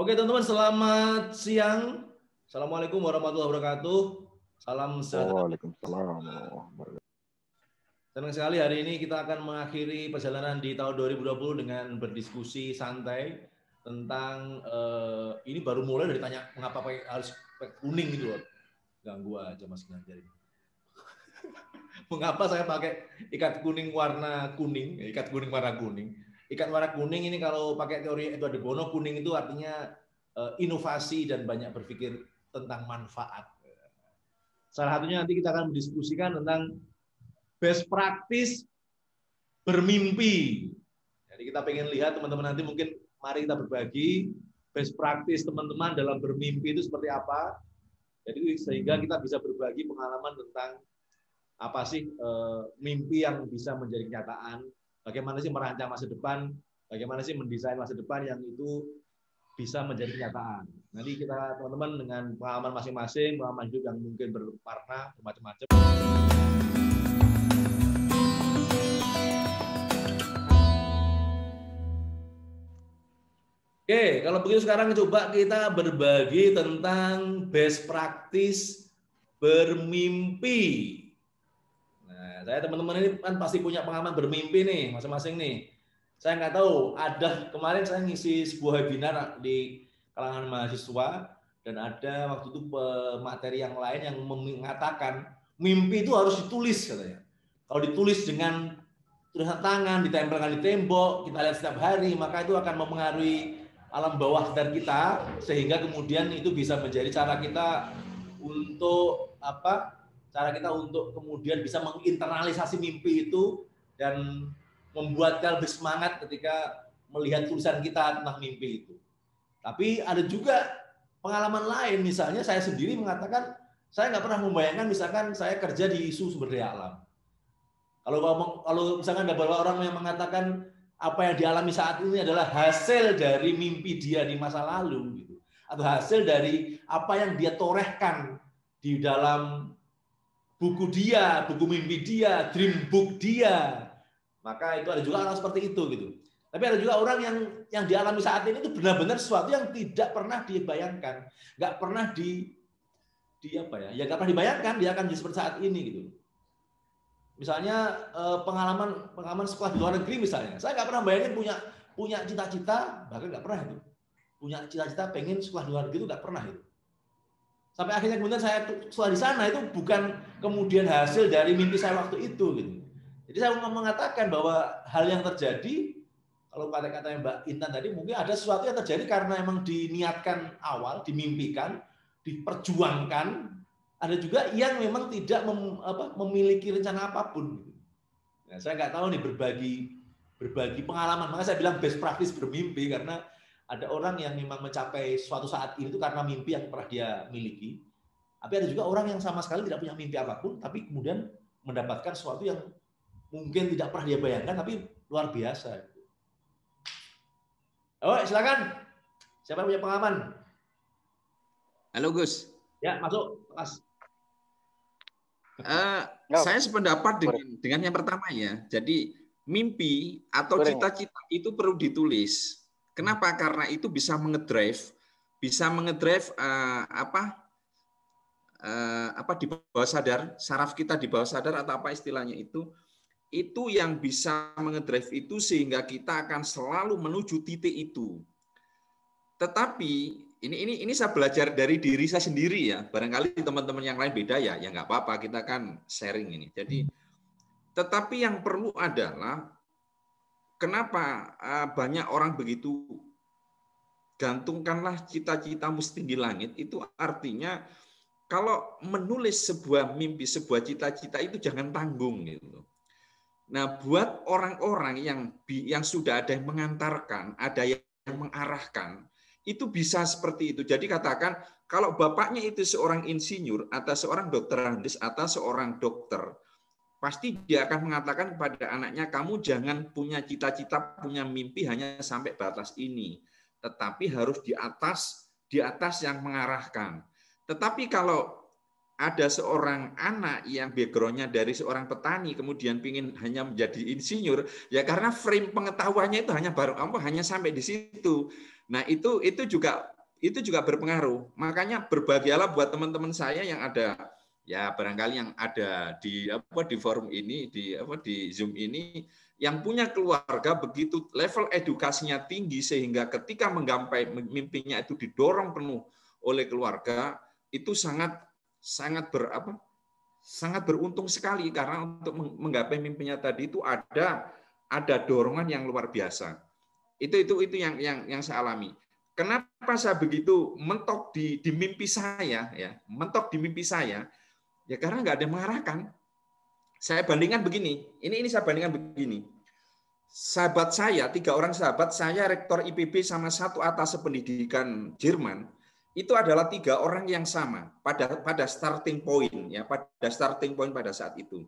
Oke teman-teman, selamat siang. Assalamualaikum warahmatullahi wabarakatuh. Salam sejahtera. Waalaikumsalam. Senang sekali hari ini kita akan mengakhiri perjalanan di tahun 2020 dengan berdiskusi santai tentang ini baru mulai dari tanya mengapa harus pakai kuning gitu loh. Ganggu aja Mas Ganjar ini. Mengapa saya pakai ikat kuning warna kuning, ikat kuning warna kuning. Ikat warna kuning ini kalau pakai teori Edward de Bono, kuning itu artinya inovasi dan banyak berpikir tentang manfaat. Salah satunya nanti kita akan mendiskusikan tentang best practice bermimpi. Jadi kita pengen lihat teman-teman nanti mungkin mari kita berbagi best practice teman-teman dalam bermimpi itu seperti apa. Jadi sehingga kita bisa berbagi pengalaman tentang apa sih mimpi yang bisa menjadi kenyataan, bagaimana sih merancang masa depan, bagaimana sih mendesain masa depan yang itu bisa menjadi kenyataan. Nanti kita teman-teman dengan pengalaman masing-masing, pengalaman hidup yang mungkin berwarna, bermacam-macam. Oke, kalau begitu sekarang coba kita berbagi tentang best practice bermimpi. Nah, saya teman-teman ini kan pasti punya pengalaman bermimpi nih, masing-masing nih. Saya nggak tahu, ada kemarin saya ngisi sebuah webinar di kalangan mahasiswa, dan ada waktu itu materi yang lain yang mengatakan mimpi itu harus ditulis katanya. Kalau ditulis dengan tulisan tangan, ditempelkan di tembok, kita lihat setiap hari, maka itu akan mempengaruhi alam bawah sadar kita, sehingga kemudian itu bisa menjadi cara kita untuk apa? Cara kita untuk kemudian bisa menginternalisasi mimpi itu dan membuat kita lebih semangat ketika melihat tulisan kita tentang mimpi itu. Tapi ada juga pengalaman lain, misalnya saya sendiri mengatakan saya nggak pernah membayangkan misalkan saya kerja di isu sumber daya alam. Kalau misalkan ada beberapa orang yang mengatakan apa yang dialami saat ini adalah hasil dari mimpi dia di masa lalu, gitu, atau hasil dari apa yang dia torehkan di dalam buku dia, buku mimpi dia, dream book dia, maka itu ada juga orang seperti itu, gitu. Tapi ada juga orang yang dialami saat ini itu benar-benar sesuatu yang tidak pernah dibayangkan, nggak pernah nggak pernah dibayangkan dia akan jadi seperti saat ini, gitu. Misalnya pengalaman sekolah di luar negeri misalnya, saya nggak pernah bayangin punya cita-cita, bahkan nggak pernah itu punya cita-cita pengen sekolah di luar negeri, itu nggak pernah itu. Sampai akhirnya kemudian saya sekolah di sana itu bukan kemudian hasil dari mimpi saya waktu itu, gitu. Jadi saya mau mengatakan bahwa hal yang terjadi, kalau kata-katanya Mbak Intan tadi, mungkin ada sesuatu yang terjadi karena emang diniatkan awal, dimimpikan, diperjuangkan. Ada juga yang memang tidak memiliki rencana apapun. Nah, saya nggak tahu nih berbagi pengalaman. Maka saya bilang best practice bermimpi, karena ada orang yang memang mencapai suatu saat ini itu karena mimpi yang pernah dia miliki. Tapi ada juga orang yang sama sekali tidak punya mimpi apapun, tapi kemudian mendapatkan sesuatu yang mungkin tidak pernah dia bayangkan, tapi luar biasa. Oh, silakan. Siapa yang punya pengalaman? Halo Gus. Ya, masuk, Mas. Saya sependapat dengan yang pertama ya. Jadi mimpi atau cita-cita itu perlu ditulis. Kenapa? Karena itu bisa mengedrive di bawah sadar, saraf kita di bawah sadar atau apa istilahnya itu yang bisa mengedrive itu sehingga kita akan selalu menuju titik itu. Tetapi ini saya belajar dari diri saya sendiri ya. Barangkali teman-teman yang lain beda ya nggak apa-apa, kita kan sharing ini. Jadi, tetapi yang perlu adalah kenapa banyak orang begitu gantungkanlah cita-citamu setinggi langit, itu artinya kalau menulis sebuah mimpi, sebuah cita-cita itu jangan tanggung gitu. Nah, buat orang-orang yang sudah ada yang mengantarkan, ada yang mengarahkan, itu bisa seperti itu. Jadi katakan kalau bapaknya itu seorang insinyur atau seorang dokter andes atau seorang dokter, pasti dia akan mengatakan kepada anaknya, kamu jangan punya cita-cita, punya mimpi hanya sampai batas ini, tetapi harus di atas yang mengarahkan. Tetapi kalau ada seorang anak yang background-nya dari seorang petani kemudian ingin hanya menjadi insinyur, ya karena frame pengetahuannya itu hanya sampai di situ. Nah, itu juga berpengaruh. Makanya berbahagialah buat teman-teman saya yang ada, ya barangkali yang ada di forum ini, di Zoom ini, yang punya keluarga begitu level edukasinya tinggi sehingga ketika menggapai mimpinya itu didorong penuh oleh keluarga, itu sangat beruntung sekali karena untuk menggapai mimpinya tadi itu ada dorongan yang luar biasa. Itu yang saya alami. Kenapa saya begitu mentok di mimpi saya, ya mentok di mimpi saya, ya karena nggak ada yang mengarahkan. Saya bandingkan begini, ini saya bandingkan begini. Sahabat saya, 3 orang sahabat saya, rektor IPB sama 1 atase pendidikan Jerman, itu adalah 3 orang yang sama pada starting point, ya pada starting point pada saat itu.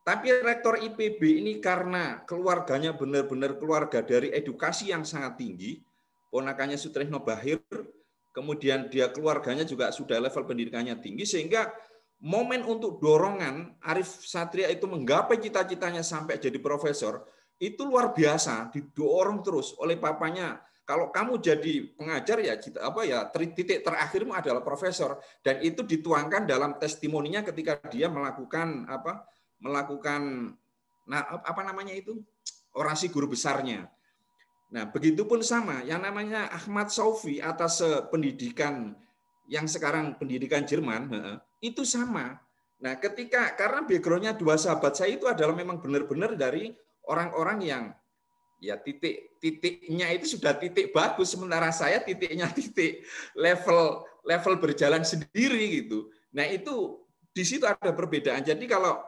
Tapi rektor IPB ini karena keluarganya benar-benar keluarga dari edukasi yang sangat tinggi, ponakannya Sutrisno Bahir, kemudian dia keluarganya juga sudah level pendidikannya tinggi, sehingga momen untuk dorongan Arif Satria itu menggapai cita-citanya sampai jadi profesor, itu luar biasa, didorong terus oleh papanya. Kalau kamu jadi pengajar ya titik terakhirmu adalah profesor, dan itu dituangkan dalam testimoninya ketika dia melakukan orasi guru besarnya. Nah, begitupun sama yang namanya Ahmad Saufi atas pendidikan yang sekarang pendidikan Jerman, itu sama. Nah, karena background-nya 2 sahabat saya itu adalah memang benar-benar dari orang-orang yang ya titiknya itu sudah titik bagus, sementara saya titiknya titik level berjalan sendiri gitu. Nah, itu di situ ada perbedaan. Jadi kalau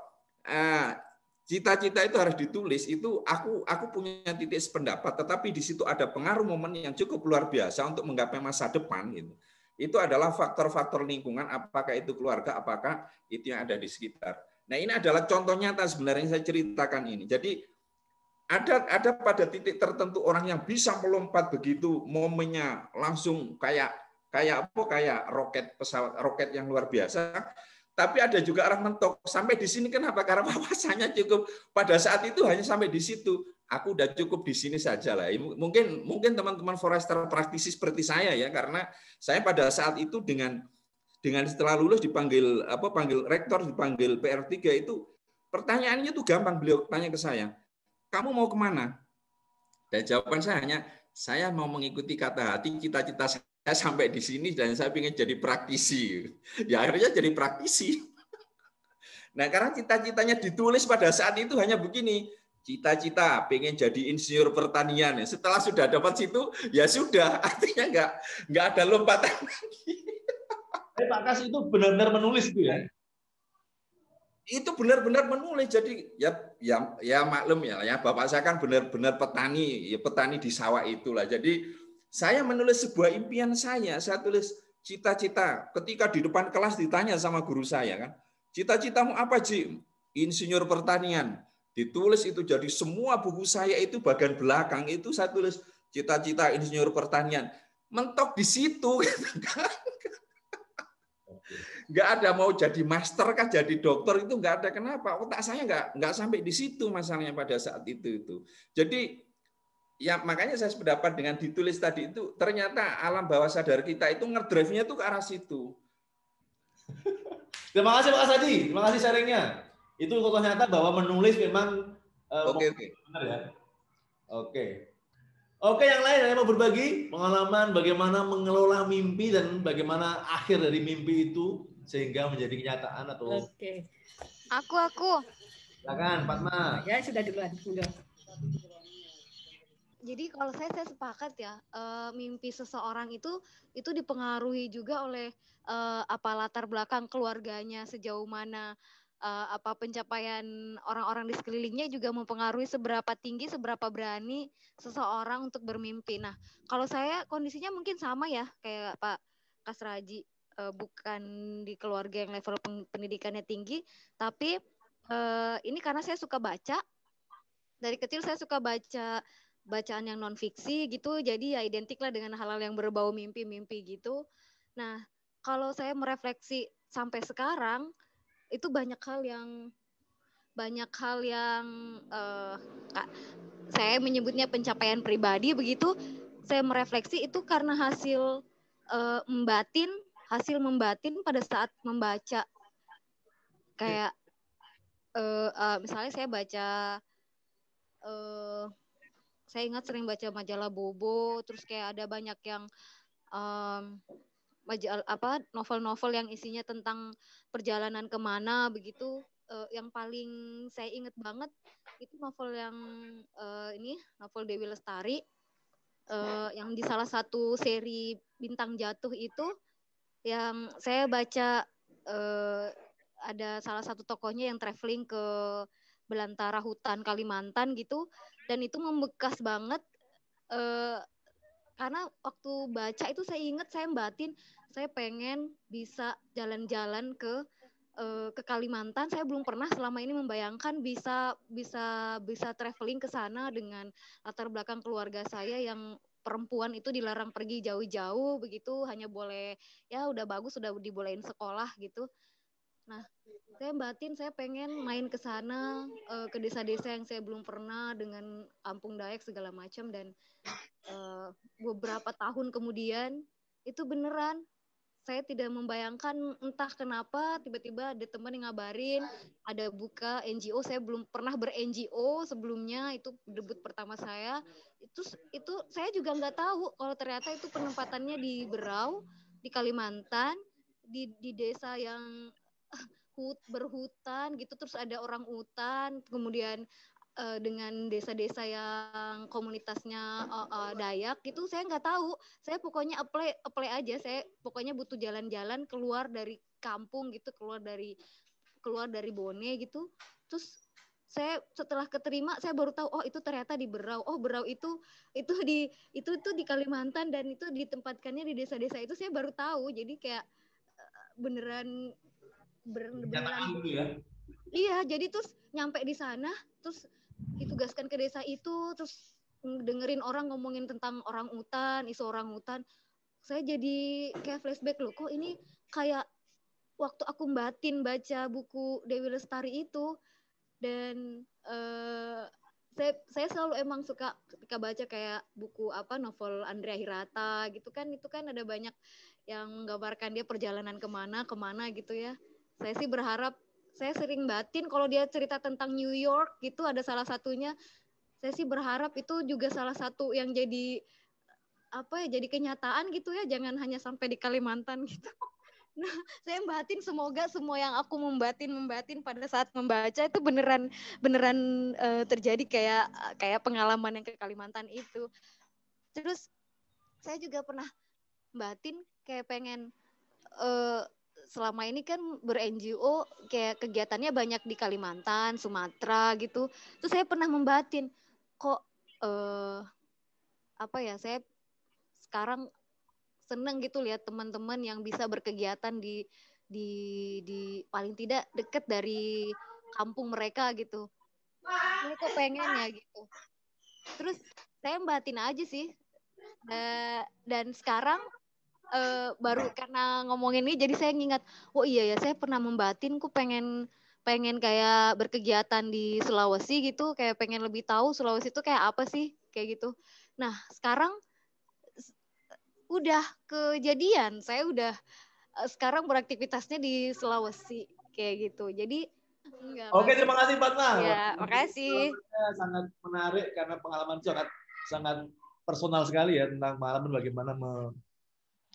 cita-cita itu harus ditulis, itu aku punya titik sependapat, tetapi di situ ada pengaruh momen yang cukup luar biasa untuk menggapai masa depan gitu. Itu adalah faktor-faktor lingkungan, apakah itu keluarga, apakah itu yang ada di sekitar. Nah, ini adalah contoh nyata sebenarnya yang saya ceritakan ini. Jadi ada pada titik tertentu orang yang bisa melompat begitu, momennya langsung kayak pesawat roket yang luar biasa. Tapi ada juga orang mentok sampai di sini. Kenapa? Karena wawasannya cukup pada saat itu hanya sampai di situ. Aku udah cukup di sini saja lah. Mungkin teman-teman forester praktisi seperti saya ya, karena saya pada saat itu dengan setelah lulus dipanggil rektor, dipanggil PR3 itu pertanyaannya tuh gampang, beliau tanya ke saya, kamu mau kemana? Dan jawaban saya hanya, saya mau mengikuti kata hati, cita-cita saya sampai di sini dan saya ingin jadi praktisi. Ya akhirnya jadi praktisi. Nah, karena cita-citanya ditulis pada saat itu hanya begini, cita-cita pengen jadi insinyur pertanian. Setelah sudah dapat situ, ya sudah, artinya nggak ada lompatan lagi. Pak Kas itu benar-benar menulis itu ya? Itu benar-benar menulis. Jadi ya maklum ya Bapak saya kan benar-benar petani, ya petani di sawah itulah. Jadi saya menulis sebuah impian saya tulis cita-cita. Ketika di depan kelas ditanya sama guru saya kan, cita-citamu apa, Ji? Insinyur pertanian. Ditulis itu, jadi semua buku saya itu bagian belakang itu saya tulis cita-cita insinyur pertanian. Mentok di situ gitu kan. Nggak ada mau jadi master kah, jadi dokter, itu nggak ada. Kenapa? Otak saya nggak sampai di situ masalahnya pada saat itu. Jadi ya makanya saya sependapat dengan ditulis tadi itu, ternyata alam bawah sadar kita itu ngedrive-nya tuh ke arah situ. Terima kasih Pak Asadi, terima kasih sharingnya. Itu contoh nyata bahwa menulis memang Oke. benar ya. Oke, yang lain yang mau berbagi pengalaman bagaimana mengelola mimpi dan bagaimana akhir dari mimpi itu sehingga menjadi kenyataan atau? Oke. Aku. Silakan, Fatma. Ya sudah duluan. Jadi kalau saya sepakat ya, mimpi seseorang itu dipengaruhi juga oleh latar belakang keluarganya, sejauh mana pencapaian orang-orang di sekelilingnya juga mempengaruhi seberapa tinggi, seberapa berani seseorang untuk bermimpi. Nah, kalau saya kondisinya mungkin sama ya kayak Pak Kasraji, bukan di keluarga yang level pendidikannya tinggi, tapi ini karena saya suka baca. Dari kecil saya suka baca bacaan yang non fiksi gitu, jadi ya identik lah dengan hal-hal yang berbau mimpi-mimpi gitu. Nah, kalau saya merefleksi sampai sekarang itu banyak hal yang saya menyebutnya pencapaian pribadi begitu. Saya merefleksi itu karena hasil membatin pada saat membaca. Kayak misalnya saya baca, saya ingat sering baca majalah Bobo, terus kayak ada banyak yang novel-novel yang isinya tentang perjalanan kemana begitu. Yang paling saya ingat banget itu novel yang novel Dewi Lestari, yang di salah satu seri Bintang Jatuh itu, yang saya baca ada salah satu tokohnya yang traveling ke belantara hutan Kalimantan gitu, dan itu membekas banget karena waktu baca itu saya ingat, saya batin saya pengen bisa jalan-jalan ke Kalimantan. Saya belum pernah selama ini membayangkan bisa traveling ke sana dengan latar belakang keluarga saya yang perempuan itu dilarang pergi jauh-jauh begitu, hanya boleh ya udah bagus udah dibolehin sekolah gitu. Nah, saya batin saya pengen main ke sana, ke desa-desa yang saya belum pernah dengan kampung Dayak segala macam, dan beberapa tahun kemudian itu beneran. Saya tidak membayangkan, entah kenapa tiba-tiba ada teman yang ngabarin ada buka NGO. Saya belum pernah ber-NGO sebelumnya, itu debut pertama saya. Itu saya juga nggak tahu kalau ternyata itu penempatannya di Berau, di Kalimantan, di desa yang berhutan gitu, terus ada orang hutan, kemudian dengan desa-desa yang komunitasnya Dayak gitu. Saya nggak tahu, saya pokoknya apply aja. Saya pokoknya butuh jalan-jalan keluar dari kampung gitu, keluar dari Bone gitu. Terus saya setelah keterima saya baru tahu, oh itu ternyata di Berau. Oh, Berau itu di Kalimantan, dan itu ditempatkannya di desa-desa itu. Saya baru tahu. Jadi kayak beneran gitu ya. Iya, jadi terus nyampe di sana, terus ditugaskan ke desa itu, terus dengerin orang ngomongin tentang orang utan, isu orang utan. Saya jadi kayak flashback, loh, kok ini kayak waktu aku baca buku Dewi Lestari itu. Dan saya selalu emang suka ketika baca kayak buku novel Andrea Hirata gitu kan, itu kan ada banyak yang menggambarkan dia perjalanan kemana gitu ya. Saya sih berharap, saya sering batin kalau dia cerita tentang New York gitu, ada salah satunya. Saya sih berharap itu juga salah satu yang jadi jadi kenyataan gitu ya, jangan hanya sampai di Kalimantan gitu. Nah, saya batin semoga semua yang aku membatin pada saat membaca itu beneran terjadi kayak pengalaman yang ke Kalimantan itu. Terus saya juga pernah batin kayak pengen selama ini kan ber-NGO kayak kegiatannya banyak di Kalimantan, Sumatera gitu. Terus saya pernah membatin, kok saya sekarang seneng gitu lihat teman-teman yang bisa berkegiatan di paling tidak deket dari kampung mereka gitu. Saya kok pengen ya gitu. Terus saya batin aja sih. Dan sekarang baru karena ngomongin ini jadi saya ngingat, oh iya ya, saya pernah membatin, ku pengen kayak berkegiatan di Sulawesi gitu, kayak pengen lebih tahu Sulawesi itu kayak apa sih, kayak gitu. Nah, sekarang udah kejadian, saya udah sekarang beraktivitasnya di Sulawesi kayak gitu. Jadi Oke, terima kasih Fatma. Ya, makasih. Sangat menarik karena pengalaman sangat personal sekali ya, tentang pengalaman bagaimana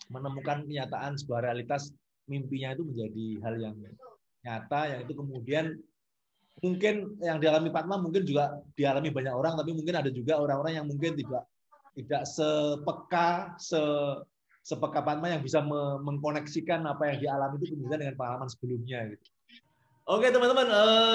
menemukan kenyataan sebuah realitas, mimpinya itu menjadi hal yang nyata, yang itu kemudian mungkin yang dialami Fatma mungkin juga dialami banyak orang, tapi mungkin ada juga orang-orang yang mungkin tidak sepeka Fatma yang bisa mengkoneksikan apa yang dialami itu kemudian dengan pengalaman sebelumnya gitu. Oke teman-teman,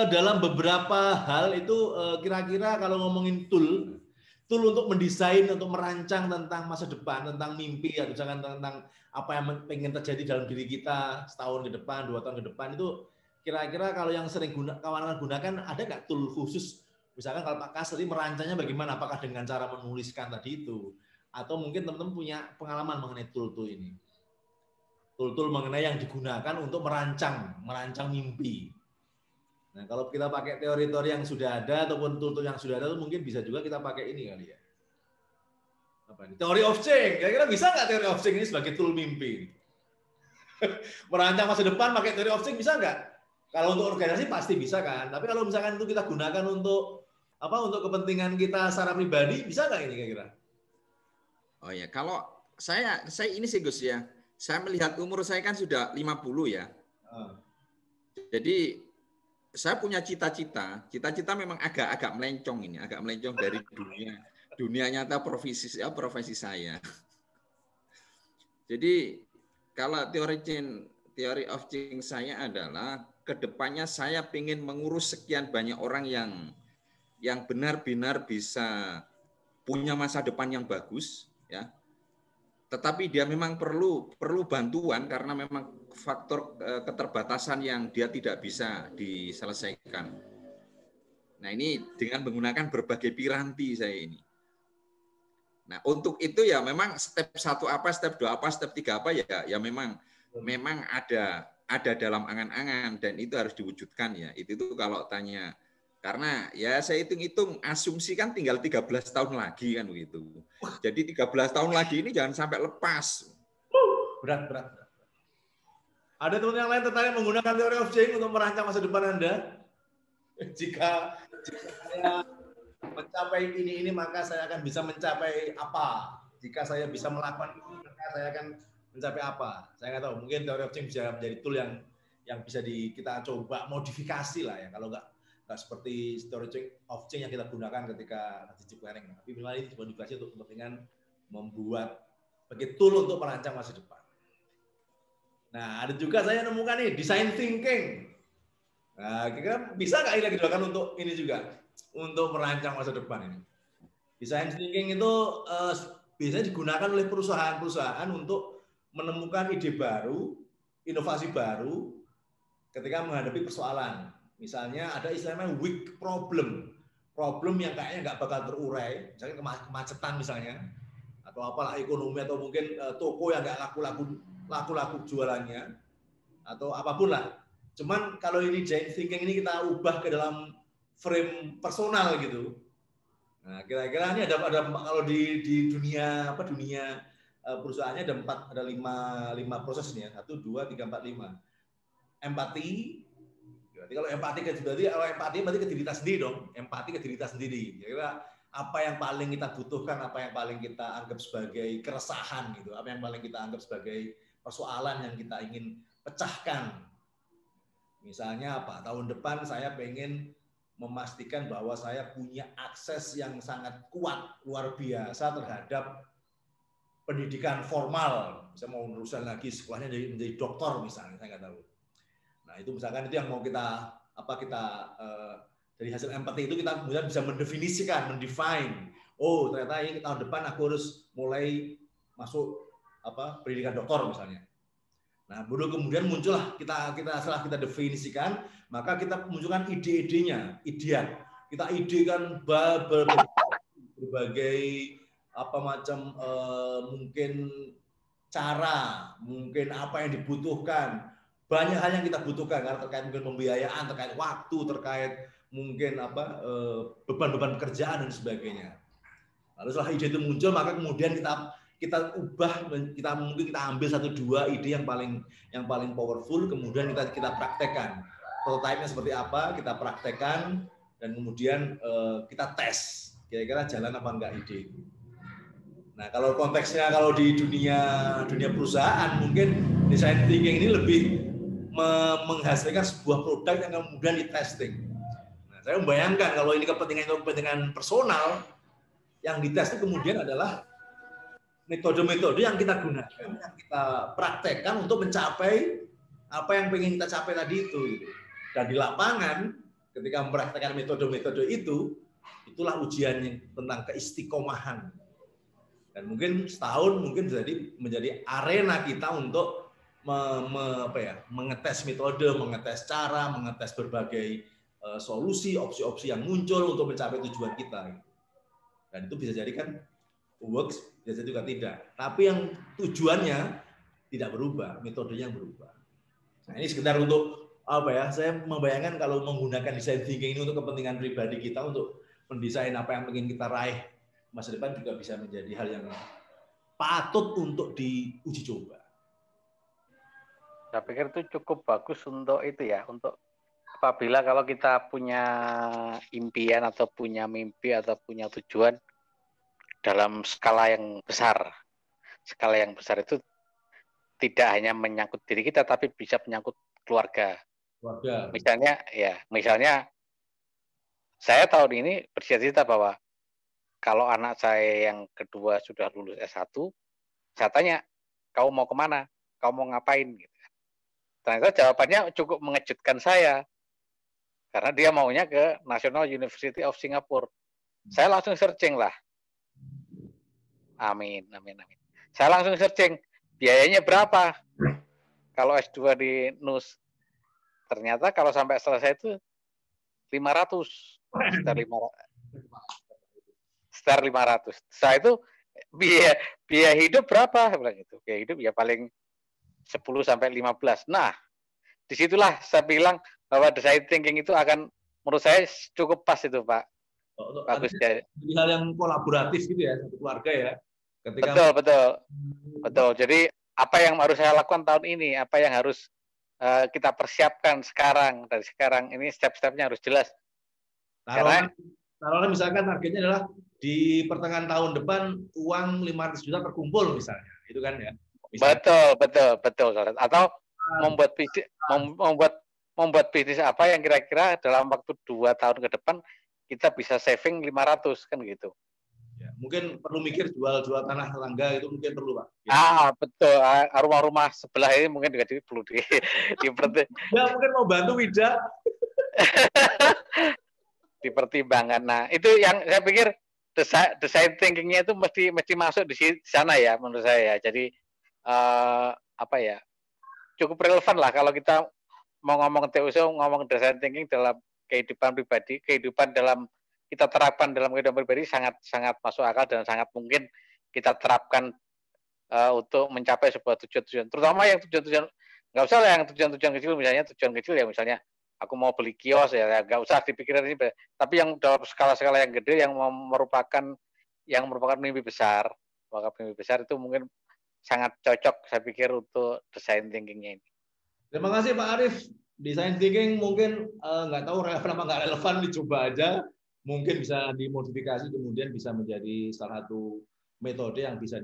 dalam beberapa hal itu kira-kira kalau ngomongin tool untuk mendesain, untuk merancang tentang masa depan, tentang mimpi, atau misalkan tentang apa yang pengen terjadi dalam diri kita setahun ke depan, 2 tahun ke depan, itu kira-kira kalau yang sering kawan-kawan gunakan, ada nggak tool khusus? Misalkan kalau Pak Kas tadi merancangnya bagaimana? Apakah dengan cara menuliskan tadi itu? Atau mungkin teman-teman punya pengalaman mengenai tool ini? tool-tool mengenai yang digunakan untuk merancang mimpi. Nah, kalau kita pakai teori-teori yang sudah ada ataupun tool-tool yang sudah ada, mungkin bisa juga kita pakai ini kali ya. Apa ini? Teori of change. Kira-kira bisa nggak teori of change ini sebagai tool mimpi? Merancang masa depan pakai teori of change bisa nggak? Kalau untuk organisasi pasti bisa kan. Tapi kalau misalkan itu kita gunakan untuk untuk kepentingan kita secara pribadi, bisa nggak ini kira-kira? Oh ya, kalau saya ini sih Gus ya. Saya melihat umur saya kan sudah 50 ya. Jadi saya punya cita-cita memang agak melencong ini, agak melencong dari dunia nyata profesi saya. Jadi kalau teori of change saya adalah kedepannya saya ingin mengurus sekian banyak orang yang benar-benar bisa punya masa depan yang bagus, ya. Tetapi dia memang perlu bantuan karena memang faktor keterbatasan yang dia tidak bisa diselesaikan. Nah, ini dengan menggunakan berbagai piranti saya ini. Nah, untuk itu ya memang step 1 apa, step 2 apa, step 3 apa ya memang ada dalam angan-angan dan itu harus diwujudkan ya. Itu kalau tanya. Karena ya saya hitung-hitung asumsi kan tinggal 13 tahun lagi kan begitu. Jadi 13 tahun lagi ini jangan sampai lepas. Berat. Ada teman yang lain tertarik menggunakan teori of change untuk merancang masa depan Anda? Jika saya mencapai ini maka saya akan bisa mencapai apa? Jika saya bisa melakukan ini maka saya akan mencapai apa? Saya nggak tahu. Mungkin teori of change bisa menjadi tool yang bisa kita coba modifikasi lah ya. Kalau nggak seperti teori of change yang kita gunakan ketika strategic planning. Tapi memang ini dimodifikasi untuk kepentingan membuat sebagai tool untuk merancang masa depan. Nah, ada juga saya nemukan nih design thinking. Nah, kira-kira bisa nggak ini digunakan untuk ini juga, untuk merancang masa depan ini? Design thinking itu biasanya digunakan oleh perusahaan-perusahaan untuk menemukan ide baru, inovasi baru ketika menghadapi persoalan. Misalnya ada istilahnya weak problem yang kayaknya nggak bakal terurai, misalnya kemacetan misalnya, atau apalah ekonomi atau mungkin toko yang nggak laku jualannya, atau apapun lah. Cuman kalau ini design thinking ini kita ubah ke dalam frame personal gitu. Nah, kira-kira ini ada kalau di dunia perusahaannya ada 5 proses nih ya. 1, 2, 3, 4, 5. Empati. Berarti kalau empati berarti ke diri kita sendiri dong. Empati ke diri kita sendiri. Kira-kira apa yang paling kita butuhkan, apa yang paling kita anggap sebagai keresahan gitu, apa yang paling kita anggap sebagai persoalan yang kita ingin pecahkan. Misalnya apa? Tahun depan saya pengen memastikan bahwa saya punya akses yang sangat kuat, luar biasa terhadap pendidikan formal. Saya mau urusan lagi sekolahnya menjadi doktor misalnya, saya nggak tahu. Nah, itu misalkan itu yang mau kita dari hasil empati itu kita kemudian bisa mendefinisikan, mendefine. Oh, ternyata ini tahun depan aku harus mulai masuk pendidikan doktor misalnya. Nah, baru kemudian muncullah setelah kita definisikan, maka kita munculkan ide-idenya, idean. Kita idekan berbagai mungkin cara, mungkin apa yang dibutuhkan. Banyak hal yang kita butuhkan karena terkait mungkin pembiayaan, terkait waktu, terkait mungkin beban-beban pekerjaan dan sebagainya. Lalu setelah ide itu muncul, maka kemudian kita ubah, kita ambil 1-2 ide yang paling powerful, kemudian kita praktekkan. Prototipe-nya seperti apa, kita praktekkan, dan kemudian kita tes. Kira-kira jalan apa enggak ide itu. Nah, kalau konteksnya kalau di dunia perusahaan, mungkin design thinking ini lebih menghasilkan sebuah produk yang kemudian di-testing. Nah, saya membayangkan kalau ini kepentingan personal, yang dites itu kemudian adalah metode-metode yang kita gunakan, yang kita praktekkan untuk mencapai apa yang ingin kita capai tadi itu. Dan di lapangan, ketika mempraktekkan metode-metode itu, itulah ujiannya tentang keistiqomahan. Dan mungkin setahun mungkin menjadi arena kita untuk mengetes metode, mengetes cara, mengetes berbagai solusi, opsi-opsi yang muncul untuk mencapai tujuan kita. Dan itu bisa jadi kan works, bisa juga tidak. Tapi yang tujuannya tidak berubah, metodenya berubah. Nah, ini sekedar untuk apa ya? Saya membayangkan kalau menggunakan design thinking ini untuk kepentingan pribadi kita untuk mendesain apa yang ingin kita raih masa depan juga bisa menjadi hal yang patut untuk diuji coba. Saya pikir itu cukup bagus untuk itu ya, untuk apabila kalau kita punya impian atau punya mimpi atau punya tujuan dalam skala yang besar. Skala yang besar itu tidak hanya menyangkut diri kita, tapi bisa menyangkut keluarga. Misalnya saya tahun ini bercita-cita bahwa kalau anak saya yang kedua sudah lulus S1, saya tanya, kau mau kemana? Kau mau ngapain? Gitu. Ternyata jawabannya cukup mengejutkan saya. Karena dia maunya ke National University of Singapore. Saya langsung searching lah. Amin. Saya langsung searching, biayanya berapa? Kalau S2 di NUS. Ternyata kalau sampai selesai itu 500. Sekitar 500. Setelah itu biaya hidup berapa? Biaya hidup ya paling 10-15. Nah, disitulah saya bilang bahwa design thinking itu akan menurut saya cukup pas itu, Pak. Bagus ya. Jadi hal yang kolaboratif gitu ya, satu keluarga ya. Betul. Jadi apa yang harus saya lakukan tahun ini, apa yang harus kita persiapkan sekarang, dari sekarang ini step-stepnya harus jelas. Karena misalkan targetnya adalah di pertengahan tahun depan uang 500 juta terkumpul misalnya, itu kan ya. Misalnya. Betul. Atau membuat bisnis apa yang kira-kira dalam waktu 2 tahun ke depan kita bisa saving 500 kan gitu. Ya, mungkin perlu mikir jual tanah tetangga itu mungkin perlu, Pak. Ya. Betul. Rumah-rumah sebelah ini mungkin juga perlu Ya, mungkin mau bantu Wida. Dipertimbangkan. Nah, itu yang saya pikir design thinking-nya itu mesti masuk di sana ya menurut saya ya. Jadi cukup relevan lah kalau kita mau ngomong TUSO, ngomong design thinking dalam kehidupan pribadi, kehidupan dalam kita terapkan dalam kehidupan pribadi sangat masuk akal dan sangat mungkin kita terapkan untuk mencapai sebuah tujuan-tujuan. Terutama yang tujuan-tujuan, nggak usah lah yang tujuan-tujuan kecil, misalnya tujuan kecil ya misalnya aku mau beli kios ya, nggak usah dipikirin ini. Tapi yang dalam skala-skala yang gede yang merupakan mimpi besar, itu mungkin sangat cocok saya pikir untuk design thinking-nya ini. Terima kasih Pak Arief. Design thinking mungkin nggak tahu relevan apa nggak relevan, dicoba aja. Mungkin bisa dimodifikasi kemudian bisa menjadi salah satu metode yang bisa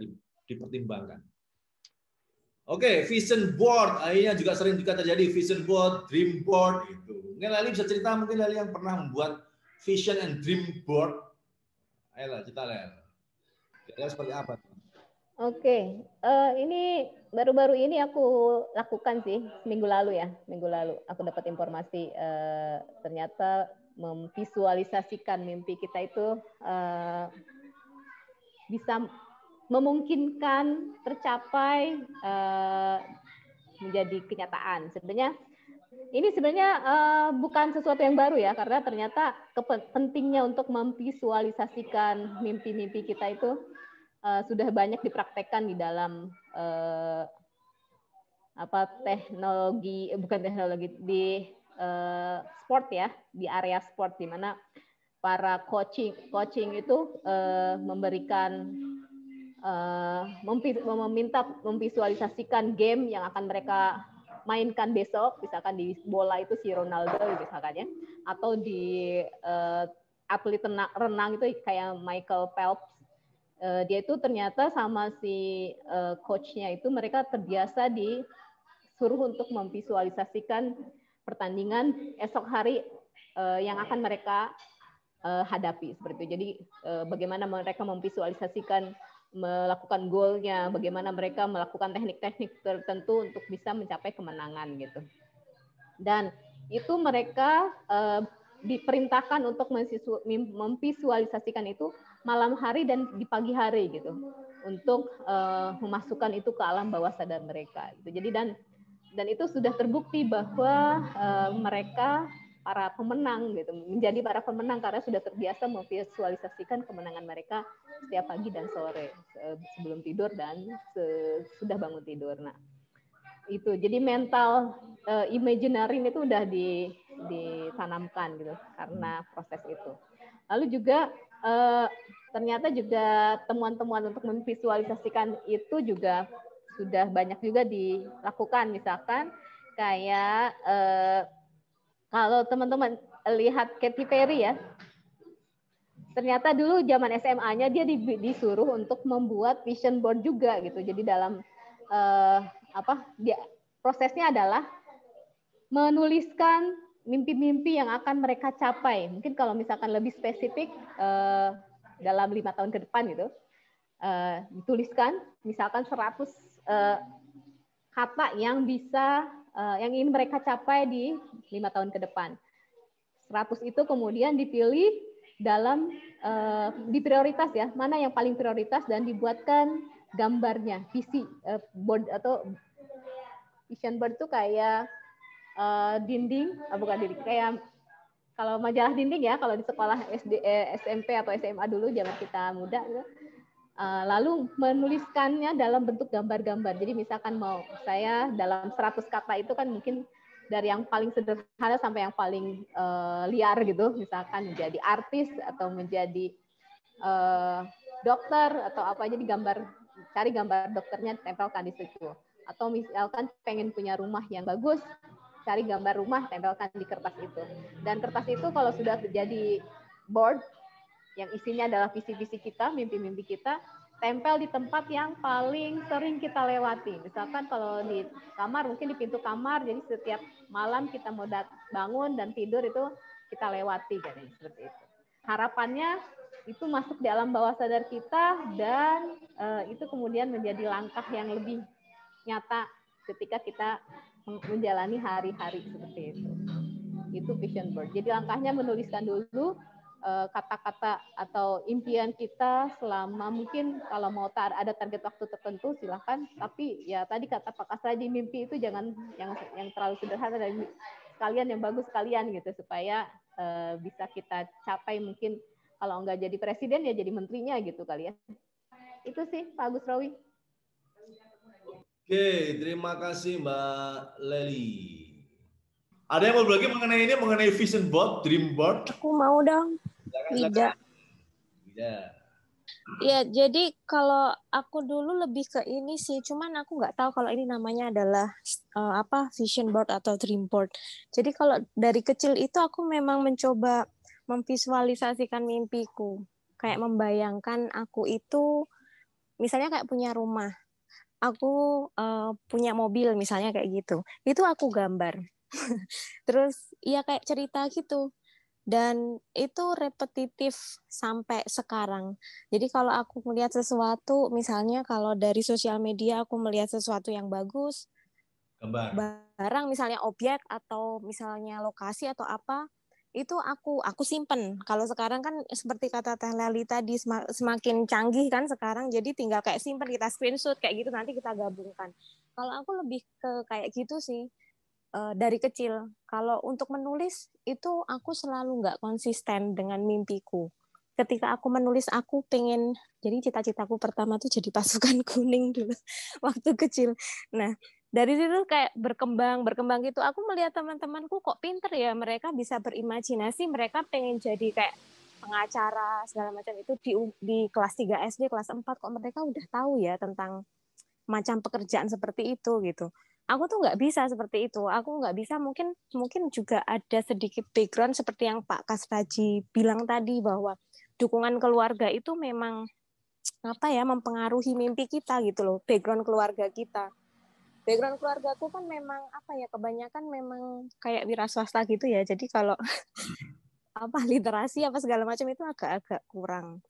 dipertimbangkan. Oke, vision board. Akhirnya juga sering terjadi vision board, dream board itu. Mungkin Lali bisa cerita, mungkin Lali yang pernah membuat vision and dream board. Ayolah, kita lihat. Kira-kira seperti apa? Oke, ini baru-baru ini aku lakukan sih minggu lalu aku dapat informasi ternyata memvisualisasikan mimpi kita itu bisa memungkinkan tercapai menjadi kenyataan. Ini sebenarnya bukan sesuatu yang baru ya, karena ternyata pentingnya untuk memvisualisasikan mimpi-mimpi kita itu sudah banyak dipraktekkan di dalam di sport ya, di area sport, di mana para coaching itu memberikan meminta memvisualisasikan game yang akan mereka mainkan besok, misalkan di bola itu si Ronaldo misalkan ya, atau di atlet renang itu kayak Michael Phelps. Dia itu ternyata sama si coachnya itu mereka terbiasa disuruh untuk memvisualisasikan pertandingan esok hari yang akan mereka hadapi seperti itu. Jadi bagaimana mereka memvisualisasikan melakukan golnya, bagaimana mereka melakukan teknik-teknik tertentu untuk bisa mencapai kemenangan gitu. Dan itu mereka diperintahkan untuk memvisualisasikan itu malam hari dan di pagi hari gitu, untuk memasukkan itu ke alam bawah sadar mereka. Jadi dan itu sudah terbukti bahwa mereka para pemenang gitu, menjadi para pemenang karena sudah terbiasa memvisualisasikan kemenangan mereka setiap pagi dan sore sebelum tidur dan sudah bangun tidur. Nah, itu. Jadi mental imaginary itu udah ditanamkan gitu karena proses itu. Lalu juga ternyata juga temuan-temuan untuk memvisualisasikan itu juga sudah banyak juga dilakukan. Misalkan kayak kalau teman-teman lihat Katy Perry ya, ternyata dulu zaman SMA-nya dia disuruh untuk membuat vision board juga gitu. Jadi dalam prosesnya adalah menuliskan mimpi-mimpi yang akan mereka capai. Mungkin kalau misalkan lebih spesifik dalam 5 tahun ke depan gitu, dituliskan misalkan 100 kata yang bisa yang ingin mereka capai di 5 tahun ke depan. 100 itu kemudian dipilih dalam di prioritas ya, mana yang paling prioritas dan dibuatkan gambarnya, visi board atau vision board itu kayak dinding, bukan dinding, kayak kalau majalah dinding ya, kalau di sekolah SD, SMP atau SMA dulu zaman kita muda gitu. Lalu menuliskannya dalam bentuk gambar-gambar. Jadi misalkan mau saya dalam 100 kata itu kan mungkin dari yang paling sederhana sampai yang paling liar gitu, misalkan menjadi artis atau menjadi dokter atau apa, jadi cari gambar dokternya tempelkan di situ. Atau misalkan pengen punya rumah yang bagus, cari gambar rumah tempelkan di kertas itu. Dan kertas itu kalau sudah jadi board yang isinya adalah visi-visi kita, mimpi-mimpi kita, tempel di tempat yang paling sering kita lewati. Misalkan kalau di kamar, mungkin di pintu kamar, jadi setiap malam kita mau bangun dan tidur itu kita lewati, kan, seperti itu. Harapannya itu masuk di alam bawah sadar kita dan itu kemudian menjadi langkah yang lebih nyata ketika kita menjalani hari-hari seperti itu. Itu vision board. Jadi langkahnya menuliskan dulu kata-kata atau impian kita selama mungkin kalau mau ada target waktu tertentu silahkan, tapi ya tadi kata Pak Kasraji, mimpi itu jangan yang terlalu sederhana dan sekalian yang bagus sekalian gitu supaya bisa kita capai. Mungkin kalau nggak jadi presiden ya jadi menterinya gitu kali ya. Itu sih Pak Agus Rawi. Oke, terima kasih Mbak Leli. Ada yang mau berbagi mengenai vision board, dream board? Aku mau dong. Tidak. Ya, jadi kalau aku dulu lebih ke ini sih, cuman aku nggak tahu kalau ini namanya adalah vision board atau dream board. Jadi kalau dari kecil itu aku memang mencoba memvisualisasikan mimpiku, kayak membayangkan aku itu misalnya kayak punya rumah, aku punya mobil misalnya kayak gitu, itu aku gambar. Terus ya kayak cerita gitu. Dan itu repetitif sampai sekarang. Jadi kalau aku melihat sesuatu, misalnya kalau dari sosial media aku melihat sesuatu yang bagus, barang misalnya objek atau misalnya lokasi atau apa, itu aku simpen. Kalau sekarang kan seperti kata Teh Leli tadi, semakin canggih kan sekarang, jadi tinggal kayak simpen, kita screenshot kayak gitu, nanti kita gabungkan. Kalau aku lebih ke kayak gitu sih. Dari kecil. Kalau untuk menulis itu aku selalu nggak konsisten dengan mimpiku. Ketika aku menulis, aku pengen, jadi cita-citaku pertama tuh jadi pasukan kuning dulu waktu kecil. Nah, dari situ kayak berkembang gitu. Aku melihat teman-temanku kok pinter ya, mereka bisa berimajinasi, mereka pengen jadi kayak pengacara segala macam itu di kelas 3 SD, kelas 4 kok mereka udah tahu ya tentang macam pekerjaan seperti itu gitu. Aku tuh nggak bisa seperti itu. Aku nggak bisa, mungkin juga ada sedikit background seperti yang Pak Kasraji bilang tadi, bahwa dukungan keluarga itu memang mempengaruhi mimpi kita gitu loh. Background keluarga kita. Background keluargaku kan memang kebanyakan memang kayak wira swasta gitu ya. Jadi kalau literasi segala macam itu agak-agak kurang.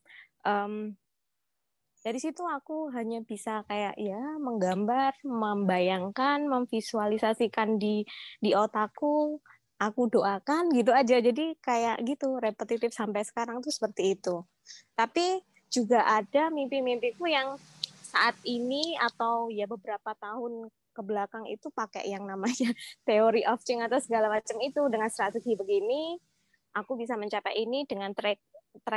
Dari situ aku hanya bisa kayak ya menggambar, membayangkan, memvisualisasikan di otakku, aku doakan gitu aja. Jadi kayak gitu, repetitif sampai sekarang tuh seperti itu. Tapi juga ada mimpi-mimpiku yang saat ini atau ya beberapa tahun ke belakang itu pakai yang namanya theory of change atau segala macam itu, dengan strategi begini aku bisa mencapai ini, dengan track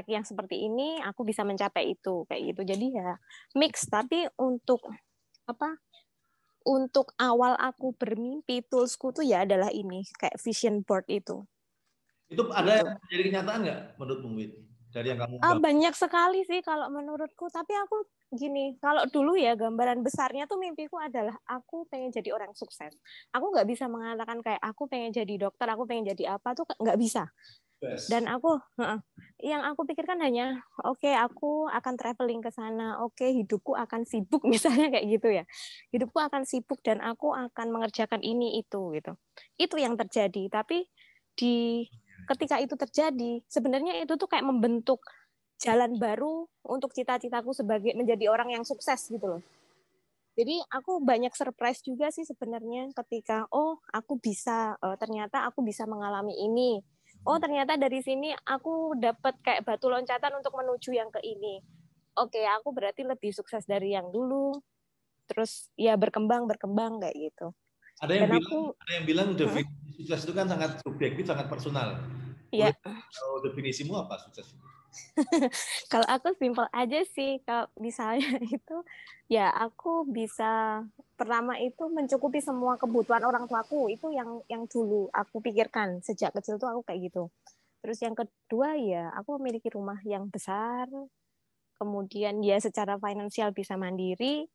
yang seperti ini aku bisa mencapai itu, kayak gitu. Jadi ya mix, tapi untuk untuk awal aku bermimpi, toolsku tuh ya adalah ini, kayak vision board itu. Itu ada yang menjadi kenyataan nggak menurutmu, Wid? Dari yang kamu banyak sekali sih kalau menurutku, tapi aku gini, kalau dulu ya gambaran besarnya tuh mimpiku adalah aku pengen jadi orang sukses. Aku nggak bisa mengatakan kayak aku pengen jadi dokter, aku pengen jadi apa tuh nggak bisa. Dan aku, yang aku pikirkan hanya, oke, aku akan traveling ke sana, oke, hidupku akan sibuk, misalnya kayak gitu ya. Hidupku akan sibuk dan aku akan mengerjakan ini itu gitu. Itu yang terjadi. Tapi ketika itu terjadi, sebenarnya itu tuh kayak membentuk jalan baru untuk cita-citaku sebagai menjadi orang yang sukses gitu loh. Jadi aku banyak surprise juga sih sebenarnya ketika aku bisa ternyata aku bisa mengalami ini. Ternyata dari sini aku dapat kayak batu loncatan untuk menuju yang ke ini. Oke, aku berarti lebih sukses dari yang dulu. Terus ya berkembang kayak gitu. Ada yang bilang definisi sukses itu kan sangat subjektif, sangat personal. Iya. Kalau definisimu apa sukses itu? Kalau aku simpel aja sih, kalau misalnya itu ya aku bisa pertama itu mencukupi semua kebutuhan orang tuaku, itu yang dulu aku pikirkan sejak kecil tuh aku kayak gitu. Terus yang kedua ya aku memiliki rumah yang besar, kemudian ya secara finansial bisa mandiri,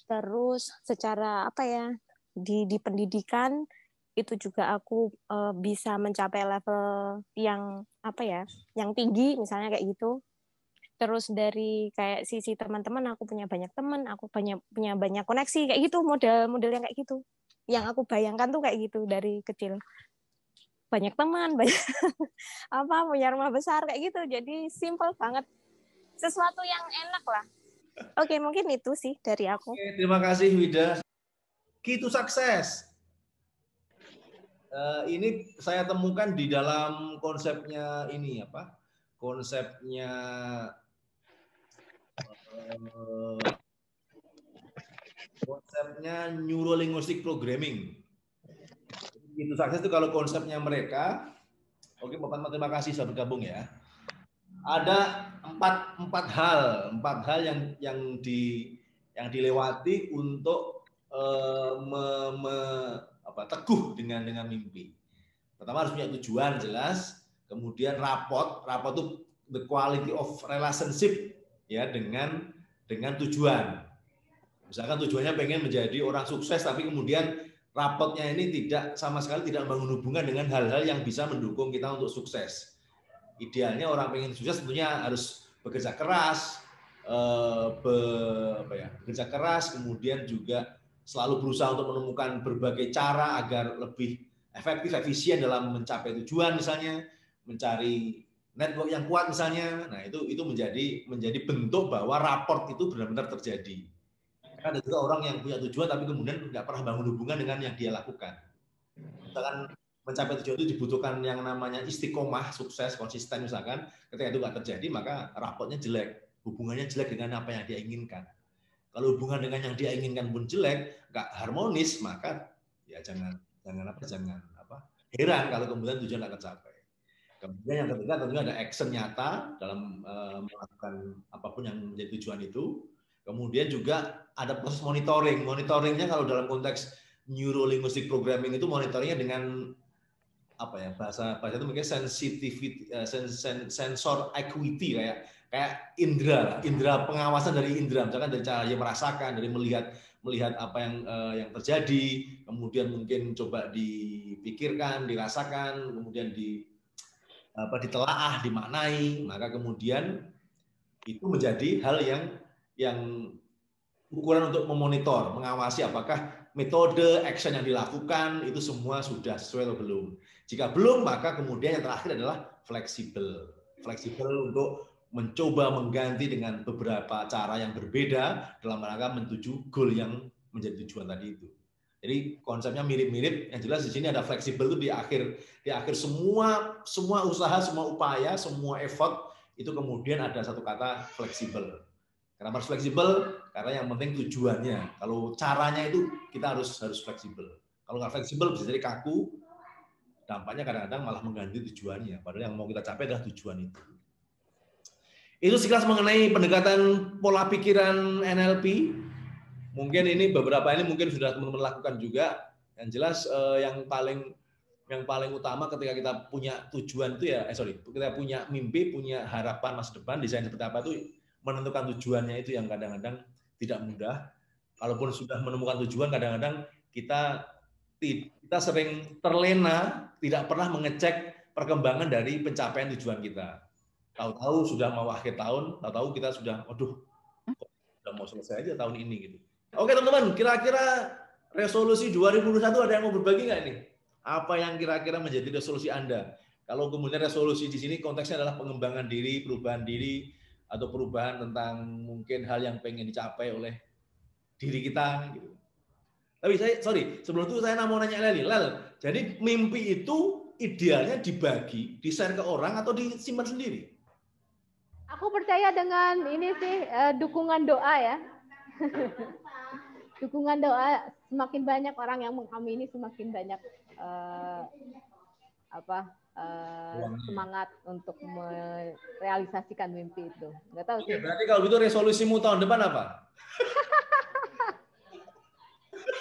terus secara apa ya di pendidikan itu juga aku bisa mencapai level yang apa ya, yang tinggi misalnya kayak gitu. Terus dari kayak sisi teman-teman, aku punya banyak teman, aku punya banyak koneksi kayak gitu, model yang kayak gitu. Yang aku bayangkan tuh kayak gitu dari kecil. Banyak teman, banyak punya rumah besar kayak gitu. Jadi simple banget. Sesuatu yang enak lah. Oke, mungkin itu sih dari aku. Oke, terima kasih Wida. Key to success. Ini saya temukan di dalam konsepnya ini apa? Konsepnya Neuro-Linguistic Programming. Key to success itu kalau konsepnya mereka, oke Bapak, terima kasih sudah bergabung ya. Ada empat hal yang dilewati untuk teguh dengan mimpi. Pertama harus punya tujuan jelas, kemudian rapot itu the quality of relationship ya dengan tujuan. Misalkan tujuannya pengen menjadi orang sukses, tapi kemudian rapotnya ini sama sekali tidak membangun hubungan dengan hal-hal yang bisa mendukung kita untuk sukses. Idealnya orang pengen sukses tentunya harus bekerja keras, bekerja keras, kemudian juga selalu berusaha untuk menemukan berbagai cara agar lebih efektif, efisien dalam mencapai tujuan, misalnya mencari network yang kuat misalnya. Nah itu menjadi bentuk bahwa raport itu benar-benar terjadi. Karena ada juga orang yang punya tujuan tapi kemudian nggak pernah bangun hubungan dengan yang dia lakukan. Misalkan mencapai tujuan itu dibutuhkan yang namanya istiqomah, sukses, konsisten misalkan. Ketika itu nggak terjadi maka raportnya jelek, hubungannya jelek dengan apa yang dia inginkan. Kalau hubungan dengan yang dia inginkan pun jelek, nggak harmonis, maka ya jangan heran kalau kemudian tujuan nggak tercapai. Kemudian yang ketiga tentunya ada action nyata dalam melakukan apapun yang menjadi tujuan itu. Kemudian juga ada proses monitoring. Monitoringnya kalau dalam konteks Neuro-Linguistic Programming itu monitoringnya dengan apa ya, bahasa itu mungkin sensitivity, sensor acuity, kayak indera pengawasan dari indera, misalkan dari cara dia merasakan, dari melihat apa yang terjadi, kemudian mungkin coba dipikirkan, dirasakan, kemudian ditelaah, dimaknai, maka kemudian itu menjadi hal yang ukuran untuk memonitor, mengawasi apakah metode action yang dilakukan itu semua sudah sesuai atau belum. Jika belum, maka kemudian yang terakhir adalah fleksibel. Fleksibel untuk mencoba mengganti dengan beberapa cara yang berbeda dalam rangka menuju goal yang menjadi tujuan tadi itu. Jadi konsepnya mirip-mirip. Yang jelas di sini ada fleksibel itu di akhir semua usaha, semua upaya, semua effort itu kemudian ada satu kata fleksibel. Kenapa harus fleksibel? Karena yang penting tujuannya. Kalau caranya itu kita harus fleksibel. Kalau nggak fleksibel bisa jadi kaku. Dampaknya kadang-kadang malah mengganti tujuannya. Padahal yang mau kita capai adalah tujuan itu. Itu sekilas mengenai pendekatan pola pikiran NLP. Mungkin ini beberapa ini mungkin sudah teman-teman lakukan juga. Yang jelas yang paling utama ketika kita punya tujuan itu ya, kita punya mimpi, punya harapan masa depan, desain seperti apa itu menentukan tujuannya itu yang kadang-kadang tidak mudah. Kalaupun sudah menemukan tujuan, kadang-kadang kita sering terlena, tidak pernah mengecek perkembangan dari pencapaian tujuan kita. Tahu-tahu sudah mau akhir tahun, tahu-tahu kita sudah, sudah mau selesai aja tahun ini gitu. Oke teman-teman, kira-kira resolusi 2021 ada yang mau berbagi nggak ini? Apa yang kira-kira menjadi resolusi Anda? Kalau kemudian resolusi di sini konteksnya adalah pengembangan diri, perubahan diri, atau perubahan tentang mungkin hal yang pengen dicapai oleh diri kita gitu. Tapi sebelum itu saya mau nanya Leli. Jadi mimpi itu idealnya dibagi, di-share ke orang atau disimpan sendiri? Aku percaya dengan ini sih dukungan doa ya. Dukungan doa, semakin banyak orang yang mengamini, semakin banyak semangat untuk merealisasikan mimpi itu. Nggak tahu sih. Berarti kalau gitu resolusimu tahun depan apa?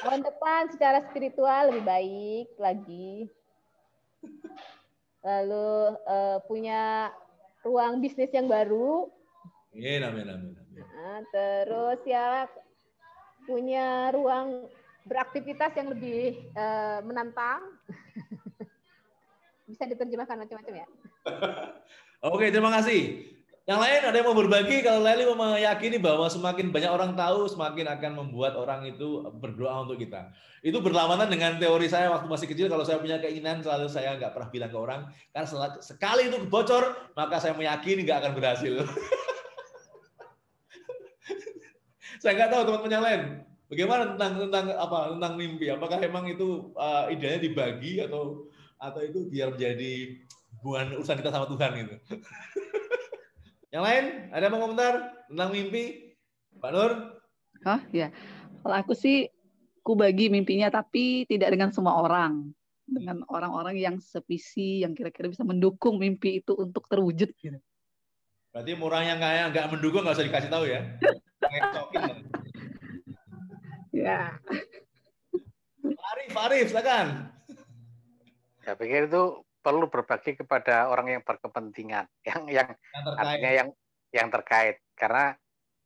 Tahun depan secara spiritual lebih baik lagi. Lalu punya ruang bisnis yang baru. Amin. Terus ya punya ruang beraktivitas yang lebih menantang. Bisa diterjemahkan macam-macam ya. Oke, terima kasih. Yang lain ada yang mau berbagi? Kalau Leli meyakini bahwa semakin banyak orang tahu, semakin akan membuat orang itu berdoa untuk kita. Itu berlawanan dengan teori saya waktu masih kecil. Kalau saya punya keinginan, selalu saya nggak pernah bilang ke orang. Karena sekali itu bocor, maka saya meyakini nggak akan berhasil. Saya nggak tahu teman-teman yang lain. Bagaimana tentang mimpi? Apakah emang itu ideanya dibagi atau itu biar menjadi hubungan urusan kita sama Tuhan gitu? Yang lain ada yang mau komentar tentang mimpi? Pak Nur? Oh ya, kalau aku sih bagi mimpinya tapi tidak dengan semua orang, dengan orang-orang yang sevisi, yang kira-kira bisa mendukung mimpi itu untuk terwujud. Gitu. Berarti orang yang nggak mendukung nggak usah dikasih tahu ya? Ya. Arif, silakan. Saya pikir itu perlu berbagi kepada orang yang berkepentingan, yang artinya yang terkait, karena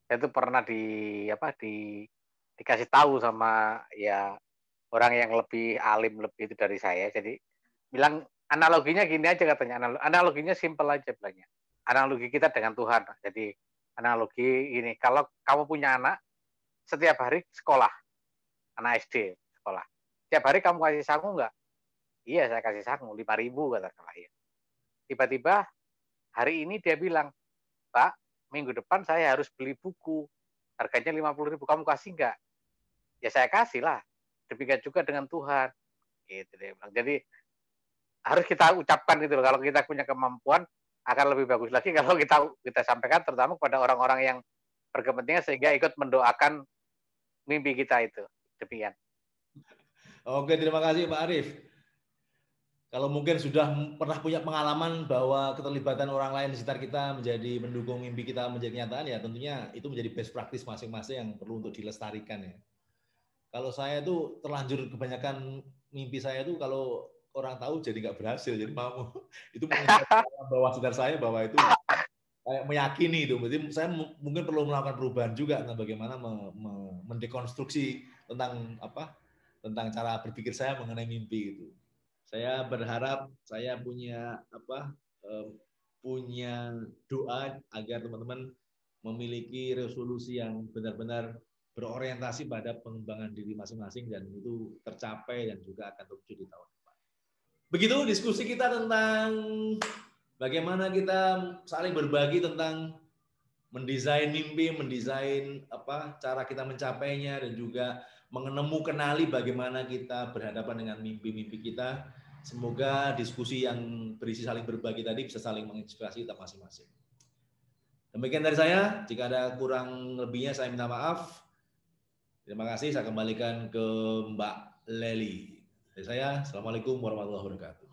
saya itu pernah dikasih tahu sama ya orang yang lebih alim lebih itu dari saya, jadi bilang analoginya gini aja katanya, analoginya simpel aja bilangnya, analogi kita dengan Tuhan. Jadi analogi ini, kalau kamu punya anak setiap hari sekolah, anak SD sekolah, setiap hari kamu kasih sangu nggak? Iya, saya kasih sangu 5.000 katakanlah ya. Tiba-tiba hari ini dia bilang, Pak, minggu depan saya harus beli buku, harganya 50.000, kamu kasih nggak? Ya saya kasih lah. Demikian juga dengan Tuhan. Gitu dia bilang. Jadi harus kita ucapkan gitu loh. Kalau kita punya kemampuan akan lebih bagus lagi kalau kita sampaikan, terutama kepada orang-orang yang berkepentingan sehingga ikut mendoakan mimpi kita itu. Demikian. Oke, terima kasih Pak Arif. Kalau mungkin sudah pernah punya pengalaman bahwa keterlibatan orang lain di sekitar kita menjadi mendukung mimpi kita menjadi kenyataan, ya tentunya itu menjadi best practice masing-masing yang perlu untuk dilestarikan ya. Kalau saya itu terlanjur kebanyakan mimpi saya itu kalau orang tahu jadi nggak berhasil, jadi mau itu bawah sadar saya bahwa itu kayak meyakini itu. Berarti saya mungkin perlu melakukan perubahan juga tentang bagaimana mendekonstruksi tentang cara berpikir saya mengenai mimpi itu. Saya berharap saya punya doa agar teman-teman memiliki resolusi yang benar-benar berorientasi pada pengembangan diri masing-masing dan itu tercapai dan juga akan terwujud di tahun depan. Begitu diskusi kita tentang bagaimana kita saling berbagi tentang mendesain mimpi, mendesain cara kita mencapainya dan juga kenali bagaimana kita berhadapan dengan mimpi-mimpi kita. Semoga diskusi yang berisi saling berbagi tadi bisa saling menginspirasi kita masing-masing. Demikian dari saya. Jika ada kurang lebihnya saya minta maaf. Terima kasih. Saya kembalikan ke Mbak Leli. Dari saya, Assalamualaikum warahmatullahi wabarakatuh.